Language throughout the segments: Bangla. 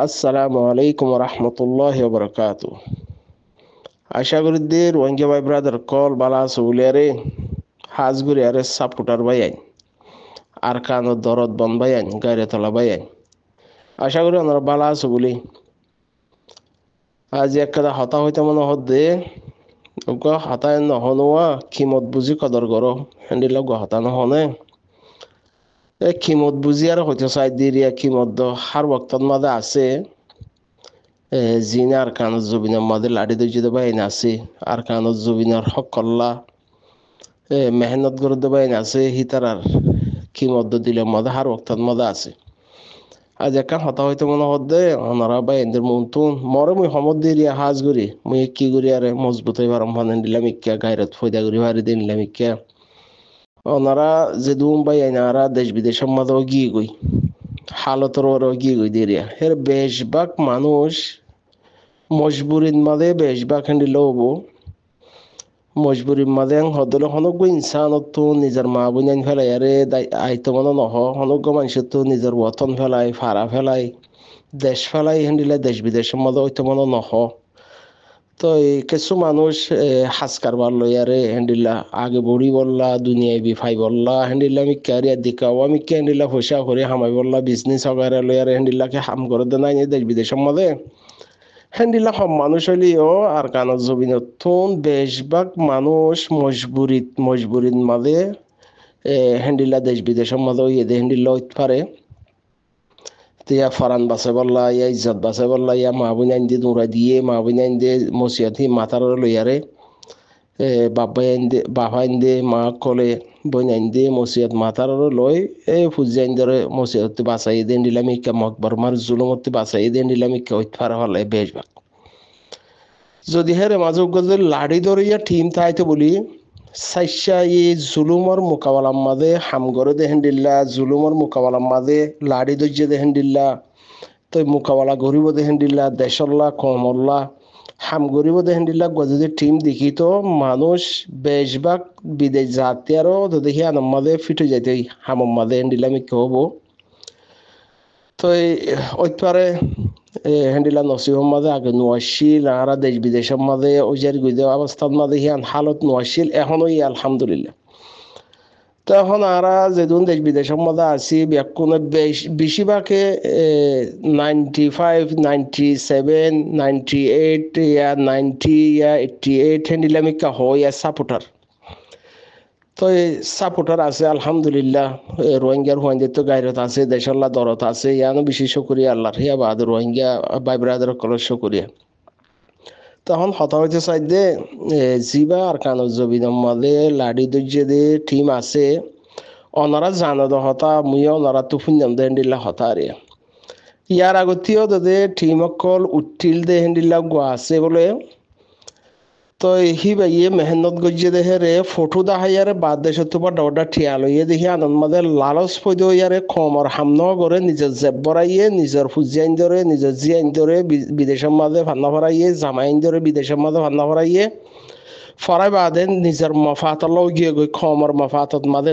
আসসালামু আলাইকুম রহমতুল্লাহ বরকাত। আশা করি দের ওয়াঙ্গে ভাই ব্রাদার কল বালা সৌলিয়ারে হাজগুড়ি আরে সাপুটার বাইয়াই আর কানো দরদ বন বাইয়াই গাইরে তলা বাইয়াই। আশা করি ওনারা বালা আছে বলি আজ একটা হতা হইতে মনে হদ্দে হতায় নহনোয়া কিমত বুঝি কদর করো হ্যান্ডিল হতা নহনে কিমত বুঝি আর হইতে চাই দিরিয়া কিমত হার বক্তর মাঝে আছে জিনা আর কানত জবিনের মাঝে লাড়ি দইতে বাইন আছে আর কানত জবিনের হক কল্লা মেহনত করে বাইন আছে হিতার আর কি মধ্য দিলে মধ্যে হার বক্তর মধ্যে আছে আজ একটা হতা হইতে মনে হদ্দে ওনারা বাইনদের মন্তুন মরে মুই সমদ দিরিয়া হাজ করি মুই কি করি আরে মজবুত হইবার ভান দিলাম ইক্কা গাইরত ফয়দা করি ভারি দিলাম ইক্কা ওনারা যে দুম বাইন আরা দেশ বিদেশের মাঝে গিয়ে গই হালতর ওরা গিয়ে গই দিরিয়া এর বেশভাগ মানুষ মজবুরির মাঝে বেশভাগ হ্যান্ডিল হবো মজবুরির মাঝে হদলে হনগ্য ইনসানত তো নিজের মা বোন ফেলাই আরে আইতো মনে নহ হনগ্য মানুষের তো নিজের ওতন ফেলাই ফাড়া ফেলাই দেশ ফেলাই হ্যান্ডিলে দেশ বিদেশের মাঝে হইতো মনে নহ তো কিছু মানুষ হাজ কারবার লইয়ারে হ্যান্ডিলা আগে বড়ি বললা দুনিয়ায় বিফাই বললা হ্যান্ডিলা আমি ক্যারিয়ার দিকাও আমি হ্যান্ডিলা পয়সা করে হামাই বললা বিজনেস হগারে লইয়ারে হ্যান্ডিলাকে হাম করে দে নাই দেশ বিদেশের মাঝে হ্যান্ডিলা সব মানুষ হইলেও আর কানত জবিনতুন বেশভাগ মানুষ মজবুরিত মাঝে হ্যান্ডিলা দেশ বিদেশের মাঝে ইয়ে হ্যান্ডিলা হইতে পারে তিয়া ফরান বাসে বললা ইয়া ইজ্জত বাসে বললা ইয়া মা বোন আইন দিয়ে দৌড়া দিয়ে মা বোন আইন দিয়ে মসিয়াতি মাথার লইয়ারে বাবা আইন দে মা কলে বইন আইন দে মসিয়াত মাথার লই ফুজি আইন ধরে মসিয়াত বাঁচাই দেন দিলাম ইকা মকবর মার জুলুমত বাঁচাই দেন দিলাম ইকা হইতে পারে হলে বেশভাগ যদি হেরে মাঝে গজে লাড়ি ধরিয়া টিম থাইতে বলি সাইসা এই জুলুমর মোকাবেলার মাঝে হামগরে দেহেন দিল্লা জুলুমর মোকাবেলার মাঝে লাড়ি দইজে দেহেন দিল্লা তো মোকাবেলা গরিব দেহেন দিল্লা দেশল্লা কমল্লা হাম গরিব দেহেন দিল্লা যদি টিম দেখি তো মানুষ বেশভাগ বিদেশ যাতে আরো তো দেখি আনম মাঝে ফিটে যাইতে হামম মাঝে হেন দিল্লা আমি কে হবো তো ওই পারে হ্যান্ডিলা নসিবের মাঝে আগে নোয়াশিল আর দেশ বিদেশের মাঝে ওই যে অবস্থার মাঝে হিয়ান হালত নোয়াশিল এখনো আলহামদুলিল্লাহ। তো এখন আরা যেদিন দেশ বিদেশের মাঝে আছি ব্যাকুণে বেশিরভাগে 95, 97, 98 ইয়া 90 ইয়া 88 হ্যান্ডিলামিকা হয় ইয়া সাপোর্টার। তো এই সাপোর্টার আছে আলহামদুলিল্লাহ রোহিঙ্গার হুয়াইন্দের তো গাইরত আছে দেশাল্লাহ দরত আছে ইয়ানো বিশেষ করিয়া আল্লাহর হিয়া বাদ রোহিঙ্গা ভাই ব্রাদার কলস্য করিয়া তখন হতা হইতে চাই দে জিবা আর কানজ জবিনম মাদে লাডি দর্জে দে টিম আছে ওনারা জানো হতা মুইও ওনারা তো ফুঞ্জাম দে হেন্ডিল্লা হতা আরে ইয়ার আগতীয় দে টিম অকল উঠিল দে হেন্ডিল্লা গোয়া আছে বলে তো হি ভাইয়ে মেহনত গজ্জে দেখে রে ফটো দেখাইয়ারে বাদ দেশ তোমার ডটা ঠিয়া লইয়ে দেখি আনন্দ মাদে লালচ পৈদ ইয়ারে কমর হামন করে নিজের জেব বরাইয়ে নিজের ফুজি আইন ধরে নিজের জি আইন ধরে বিদেশের মাঝে ফান্না ফরাইয়ে জামা আইন ধরে বিদেশের মাঝে ফান্না ফরাইয়ে ফরাই বাদে নিজের মফাতলাও গিয়ে গই কমর মফাতত মাঝে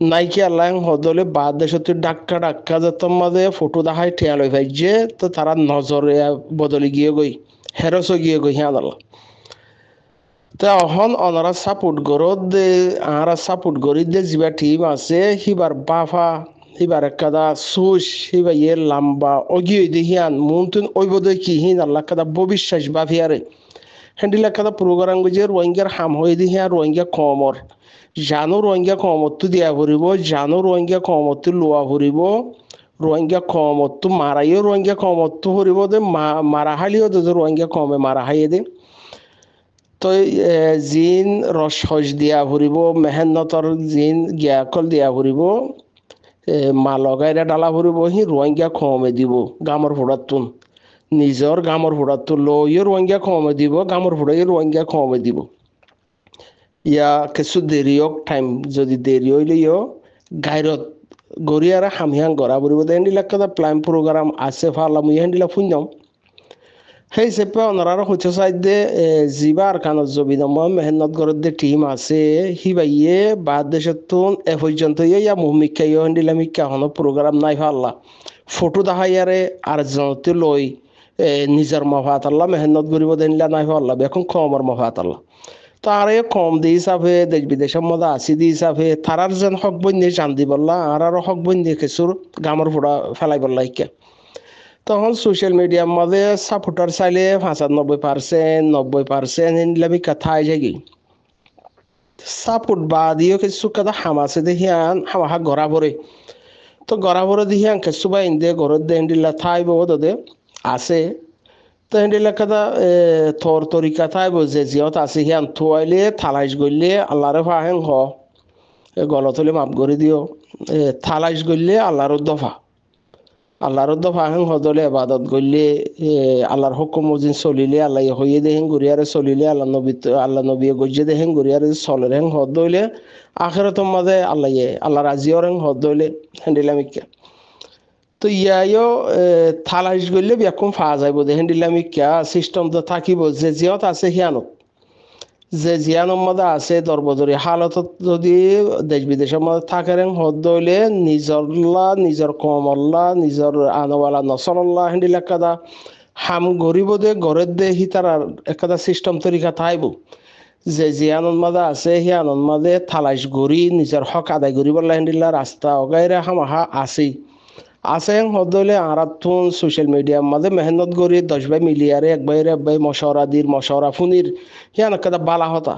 নাই কি আল্লাহ হদলে বাদ দেশ ডাক্কা যত মাঝে ফটো দেখাই ঠিয়া লই ভাইজে তো তারা নজরে বদলে গিয়ে গই হেরস গিয়ে গই হ্যাঁ আল্লাহ তা অহন অনারা সাপোর্ট গরত দে আরা সাপোর্ট গরি দে জিবা টিম আছে হিবার বাফা হিবার কাদা সুস হিবা ইয়ে লাম্বা অগি দেহিয়ান মুনতুন ওইবদে কি হিন আল্লাহ কাদা ববিশ্বাস বাফিয়ারে হ্যান্ডিলা কাদা প্রোগ্রাম গজে রোহিঙ্গার হাম হয়ে দিহিয়া রোহিঙ্গা কমর জানো রোহিঙ্গা কমত্তু দিয়া ভরিব জানো রোহিঙ্গা কমত্তু লোয়া ভরিব রোহিঙ্গা কমত্তু মারাইও রোহিঙ্গা কমত্তু ভরিব দে মারা হালিও দে রোহিঙ্গা কমে মারা হাইয়ে দে তো জিন রস হজ দিয়া ভরিব মেহনতর জিন জ্ঞাকল দিয়া ভরিব মা লগাইরা ডালা ভরিব হি রোহিঙ্গা কমে দিব গামর ফোড়াতুন নিজর গামর ফোড়াতুন লইও রোহিঙ্গা কমে দিব গামর ফোড়াই রোহিঙ্গা কমে দিব ইয়া কিছু দেরি হোক টাইম যদি দেরি হইলেও গাইরত গড়িয়ারা হামিয়াং গড়া ভরিব হেন্ডিলা প্ল্যান প্রোগ্রাম আছে ফালাম হেন্ডিলা ফুঞ্জাম সেই হিসেবে ওনারা হচ্ছে চাইদে জিবার কানত জবিনম মেহনত গরত দে টিম আছে হিবাইয়ে বাদ দেশত এ পর্যন্ত ইয়া মুহমিকা ইয়ে হেন্ডিলামিকা হনো প্রোগ্রাম নাই ফাল্লা ফটো দেখাইয়ারে আর জনতে লই নিজের মফাত আল্লাহ মেহনত করিব দেনলা নাই আল্লাহ এখন কমর মফাত আল্লাহ তো আর কম দি হিসাবে দেশ বিদেশের মধ্যে আসি দি হিসাবে তারার যেন হক বন্যে জান দি বললা আর হক বন্যে কিছুর গামর ফোড়া ফেলাই বললা ইকে তখন সোশ্যাল মিডিয়ার মধ্যে সাপোর্টার চাইলে 95%, 90% ইনলামি কথা যাই সাপোর্ট বা দিও কিছু কথা হামাসে দেখিয়ান হামাহা গড়া ভরে তো গড়া ভরে দেখিয়ান কিছু বা ইন্দে ঘরের দে হিন্দিল্লা থাই দে আছে তো হিন্দিল্লা কথা থর তরিকা থাই যে জিয়ত আছে হিয়ান থুয়াইলে থালাইশ গইলে আল্লাহরে ফাহেন হ গলত হলে মাপ করে দিও থালাইশ গইলে আল্লাহর দফা আল্লাহর দফাহেন হদলে আবাদত গইলে আল্লাহর হুকুম মজিন চলিলে আল্লাহ হইয়ে দেহেন গুরিয়ারে চলিলে আল্লাহ নবী গজ্জে দেহেন গুরিয়ারে চলের হেন হদ দইলে আখেরাতের মাঝে আল্লাহ রাজিয়র হেন হদ দইলে হেন্ডিলামিকা তো ইয়াইও থালাইশ গইলে বিয়াকুম ফা যাইব দে হেন্ডিলামিকা সিস্টেম তো থাকিব যে জিয়ত আছে হিয়ানত যে জিয়ানোর মধ্যে আছে দরবদরি হালতত যদি দেশ বিদেশের মধ্যে থাকেন হদ দইলে নিজর কমল্লা নিজর আনওয়ালা নসল্লা হেন্ডিল একাদা হাম গরিব দে গড়ের দে হিতার একাদা সিস্টেম তরিকা থাইব যে জিয়ানোর মধ্যে আছে হিয়ানোর মধ্যে থালাইশ গড়ি নিজের হক আদায় করিবল্লা হেন্ডিল্লা রাস্তা অগাইরে হামাহা আছেই আছে হদলে আরাতুন সোশ্যাল মিডিয়ার মাঝে মেহনত করি 10 ভাই মিলিয়ারে এক ভাই মশওরা ফুনির হিয়ান একটা বালা হতা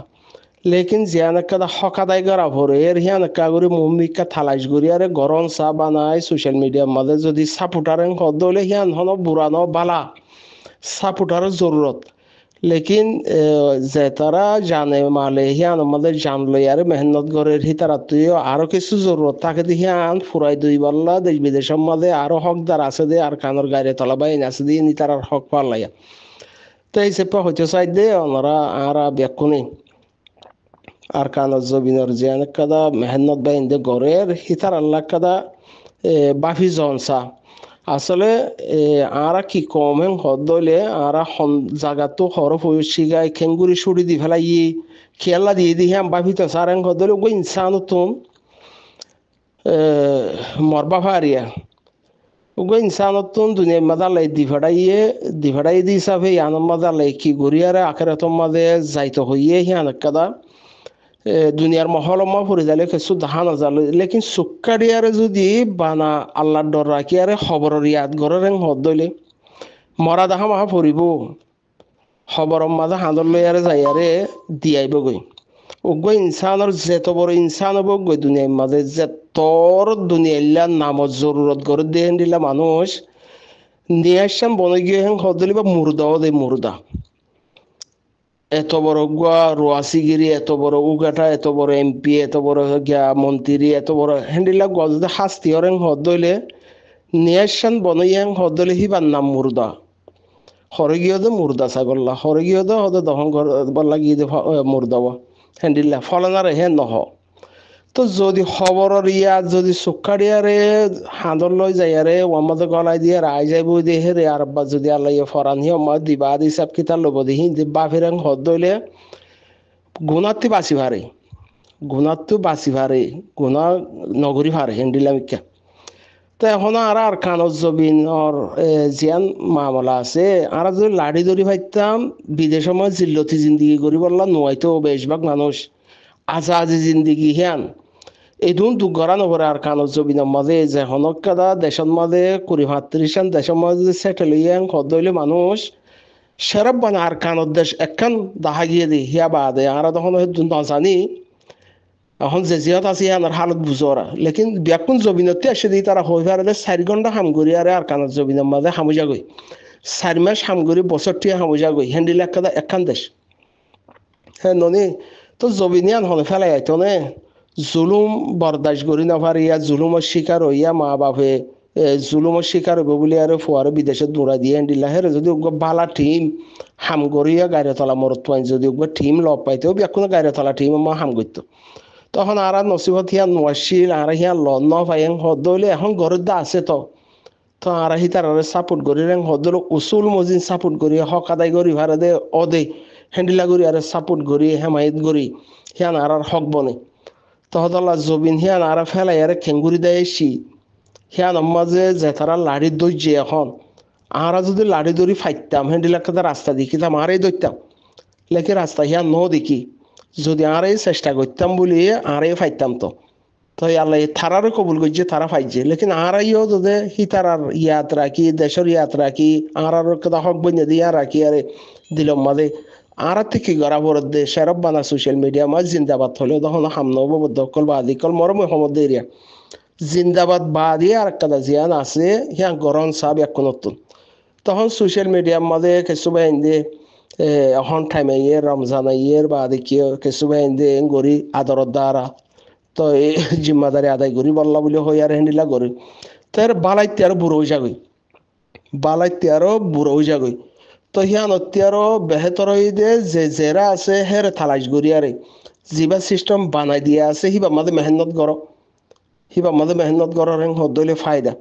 লেকিন জিয়ান একটা হক আদায় করা ভরে এর হিয়ান একটা করে মুমিকা থালাইশ করি আরে গরম চা বানায় সোশ্যাল মিডিয়ার মাঝে যদি সাপোর্টারেন হদলে হিয়ান হন বুড়ানো বালা সাপোর্টারের জরুরত লেকিন যে তারা জানে মালে হিয়ান আমাদের জানলো আর মেহনত করে হিতারা তুইও আরো কিছু জরুরত থাকে হিয়ান ফুরাই দুই বললা দেশ বিদেশের মধ্যে আরো হকদার আছে দে আর কানোর গাড়ি তলা বাইন আছে দিয়ে নি তার হক পাল্লাইয়া তো এই সেপা হইতে চাই দে ওনারা আর ব্যাকুনি আর কানোর জবিনর যে অনেক কাদা মেহনত বাইন দে গড়ের হিতার আল্লাহ কাদা বাফি জনসা আসলে আরা কি কমেন হদলে আরা জায়গাতো হরফ শিগায় খেঙ্গুরি সুড়ি দি ফেলাই খেলা দিয়ে দি হ্যাঁ বাভিত সারেন হদলে ওই ইনসান তুন মরবা ফারিয়া ওই ইনসান তুন দুনিয়ার মাদালাই দিভাড়াই দি হিসাবে ইয়ানোর মাদালাই কি গড়িয়ারে আখেরাতর মাঝে যাইতে হইয়ে হিয়ান কাদা দুনিয়ার মহলমা ফুরি যালে কিছু দেখা নাজালে লেকিন সুক্কারিয়ারে যদি বানা আল্লাহর ডর রাখিয়ারে খবরের ইয়াদ গরের হদ দইলে মরা দেখা মাহা ফুরিব খবরের মাঝে হাঁদর লইয়ারে যাইয়ারে দিয়াইব গই ওগো ইনসানের যেত বড় ইনসান হব গই দুনিয়ার মাঝে যে তোর দুনিয়ার নামত জরুরত করে দিয়ে দিলা মানুষ নিয়ে আসছেন বনে গিয়ে হেন হদ দলি বা মুর্দাও দে মুর্দা এত বড় রোয়াসিগিরি এত বড় উগাটা এত বড় এমপি এত বড় মন্ত্রী এত বড় হ্যান্ডিলা গজদে শাস্তি হরেন হদলে নিয়াসান বনইয়াং হদলে হিবার নাম মুর্দা হরগিয়দে মুর্দা ছাগল্লা হরগিয়দে হদে দহন বল্লা গিয়ে মুর্দা হ্যান্ডিলা ফলনারে হে নহ তো যদি খবরের ইয়াত যদি সুখাড়িয়ারে হাঁদর লই যাইয়ারে আমাদের গলায় দিয়ে রায় যাইব দেহে রে আর বা যদি আল্লাহ ফরানি আমার দিবা দি সব কিতার লব দিহি বাফিরাং হদ দইলে গুণাত্তি বাঁচি ভারে গুণা নগরী ভারে হেন্ডিলামিকা তো এখন আর কানত জবিন জিয়ান মামলা আছে আর যদি লাড়ি ধরি ভাইতাম বিদেশের মধ্যে জিল্লতি জিন্দিগি করি বললা নোয়াইতো বেশভাগ মানুষ আজি জিন্দিগি হিয়ান এই দুগরা নগরে আর কানত জবিনের মাঝে যে হনকাদা দেশের মাঝে 20-35 দেশের মাঝে সেটেল ইয়াং হদইলে মানুষ সেরব বানা আর কানত দেশ একখান দেখা গিয়ে দি হিয়া বাদে আর তখন নাজানি এখন যে জিয়ত আছে ইয়ানোর হালত বুঝরা লেকিন ব্যাকুন জবিনতে এসে দি তারা হয়ে পারে 4 ঘন্টা হামগুড়ি আরে আর কানত জবিনের মাঝে হামুজা গই 4 মাস হামগুড়ি বছরটি হামুজা গই হ্যান্ডিল একখান দেশ হ্যাঁ ননি তো জবিনিয়ান হনে ফেলাই আইতো নে জুলুম বরদাস্ত করি না পারিয়া জুলুমের শিকার হইয়া মা বাপে জুলুমের শিকার হইব বলে আর ফুয়ারে বিদেশে দৌড়া দিয়ে হ্যান্ডিল্লা হেরে যদি বালা টিম হাম করিয়া গাড়ি তলা মরত পাই যদি টিম লব পাইতেও এখন গাড়ি তলা টিম মা হাম করতো তখন আর নসিবত হিয়া নোয়াশিল আর হিয়া লন পাইং হদলে এখন ঘরের দা আছে তো আর হিতার সাপোর্ট করি রেং হদল উসুল মজিন সাপোর্ট করি হক আদায় করি ভারে দে অদে হ্যান্ডিলা করি আর সাপোর্ট করি হেমায়ত করি হিয়ান আর হক বনে তহদল্লা জবিন হিয়ান আর ফেলাই আর খেঙ্গুরি দেয় এসি হিয়ান মাঝে যে তারা লাড়ি দইছে এখন আরা যদি লাড়ি দড়ি ফাইতাম হেঁডিলাকে রাস্তা দেখিতাম আরাই দইতাম লেখে রাস্তা হিয়া ন দেখি যদি আরাই চেষ্টা করতাম বলি আরাই ফাইতাম তো তো আল্লাহ থারারও কবুল করছে তারা ফাইছে লেকিন আরাইও যদি হিতারার ইয়াত রাখি দেশের ইয়াত রাখি আরার কথা হক বন্য দিয়া রাখি আরে দিলম মাদে আর থেকে গড়া বরদ দে সেরব বানা সোশ্যাল মিডিয়া মাঝ জিন্দাবাদ হলে তখন হামনব দখল বাদিকল মরম হমদ এরিয়া জিন্দাবাদ বাদী আর একটা জিয়ান আছে হিয়া গরম সাব এক নতুন তখন সোশ্যাল মিডিয়ার মাঝে কিছু বাইন্দে এখন টাইমে ইয়ে রমজান ইয়ের বা দেখিয়ে কিছু বাইন্দে গড়ি আদরের দ্বারা তো এই জিম্মাদারি আদায় করি বললা বলে হই আর হেন্ডিলা করি তো এর বালাইতে আরো বুড়ো হয়ে যাগই বালাইতে আরো বুড়ো হয়ে যাগই তো হিয়ানতি আরো বেহেতর হয়ে দে যে জেরা আছে হেরে থালাইশ করি আরে যিবা সিস্টেম বানাই দিয়া আছে হিবা মাঝে মেহনত করো হিবা মাঝে মেহনত করার হদলে ফায়দা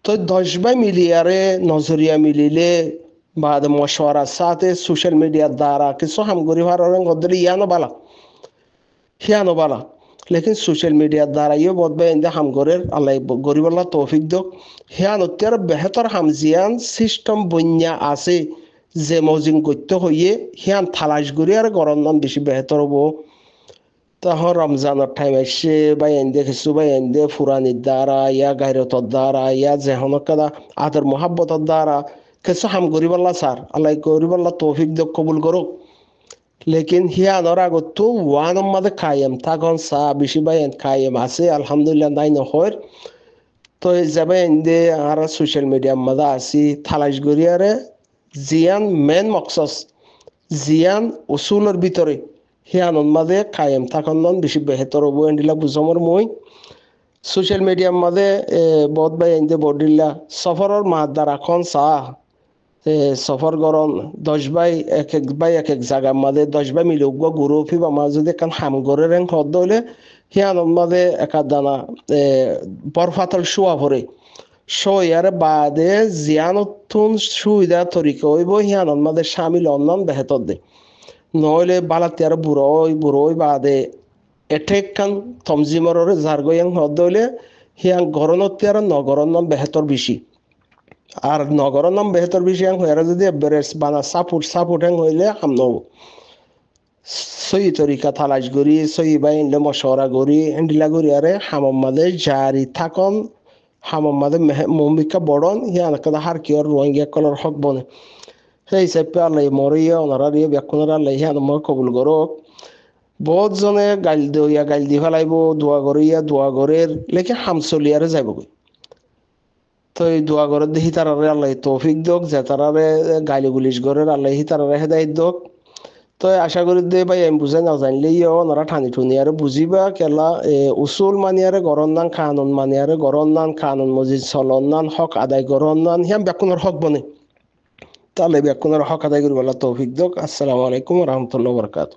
তো 10 মিলিয়ারে নজরিয়া মিলিলে বা মশওয়ারা সাথে সোশ্যাল মিডিয়ার দ্বারা কিছু হাম করি ভার হদলে ইয়ানো বালা হিয়ানো বালা লেকিন সোশ্যাল মিডিয়ার দ্বারা ইয়ে বদবে ইন্দে হাম করে আল্লাহ গরিবাল্লাহ তৌফিক দক হিয়ানতি আর বেহতর হাম জিয়ান সিস্টেম বন্যা আছে যে মজিং করতে হইয়ে হিয়ান থালাশ করি আর গরম নাম বেশি বেহতর হবো তখন রমজানের টাইম আসছে বা এন্দে কিছু বা এন্দে ফুরানির দ্বারা ইয়া গাইরতর দ্বারা ইয়া জেহনক কাদা আদর মোহাব্বতর দ্বারা কিছু হাম করিবাল্লা স্যার আল্লাহ করিবাল্লা তৌফিক দক কবুল করুক লেকিন হিয়ানোর আগত তো ওয়ান মাদে কায়েম তখন সা বেশি বা কায়েম আছে আলহামদুলিল্লাহ নাই নহর তো যাবে এন্দে আর সোশ্যাল মিডিয়ার মাদে আছি থালাশ গড়িয়ারে জিয়ান মেন মকসস জিয়ান উসুলের ভিতরে হিয়ানোর মাঝে কায়েম তখন নন বেশি বেহতর হবো এন্ডিলা বুঝমর মই সোশ্যাল মিডিয়ার মাঝে বহুত বাই এন্দে বডিল্লা সফরের মাত দ্বারা এখন চাহ সফর গরম 10 বাই এক জায়গার মাঝে 10 বাই মিলে গুরু ফিবা মাঝে যদি এখন হাম গড়ে রেং হদ হলে হিয়ানোর মাঝে একা দানা বরফাতল শোয়া ভরে শোয়ার বাদে জিয়ানতুন সুবিধা তরিকা হইব হিয়ানোর মাঝে সামিল অন্যান বেহতর দে নহলে বালাতে আর বুড়োই বাদে এটেকান তমজিমরে জারগয়াং হদ হইলে হিয়াং গরনতে আর নগরর নাম বেহতর বেশি আর নগরের নাম বেহতর বেশি হয়ে যদি বেরেস বানা সাপোর্ট হ্যাং হইলে হাম নব সই তরিকা থালাশ করি সই বা ইনলে মশওয়ারা করি এন্ডিলা করি আরে হামম মাদে জারি থাকন হামম মাদে মমিকা বড়ন হিয়ান কাদা হার কি আর রোহিঙ্গা কলর হক বনে সেই হিসাবে আল্লাহ মরিয়া ওনারা দিয়ে ব্যাকুণার আল্লাহ হিয়ান মই কবুল করক বহুত জনে গাইল দি ফেলাইব দোয়া করিয়া দোয়া করের লেখে হামচলিয়ারে যাবগৈ তো এই দোয়া করে দেখি তারারে আল্লাহ তৌফিক দোক যে তারারে গাইলি গুলিশ করে আল্লাহ তারারে হেদায়ত দোক তো আশা করি দে ভাই আমি বুঝাই না জানলেই ওনারা ঠানি ঠুনি আর বুঝিবা কেলা উসুল মানিয়ারে গরন্নান কানুন মানিয়ারে গরন্নান কানুন মজিদ চলন্নান হক আদায় গরন্নান হিয়াম ব্যাকুণের হক বনে তাহলে ব্যাকুণের হক আদায় করি বলা তৌফিক দোক। আসসালামু আলাইকুম রহমতুল্লাহ বরকাত।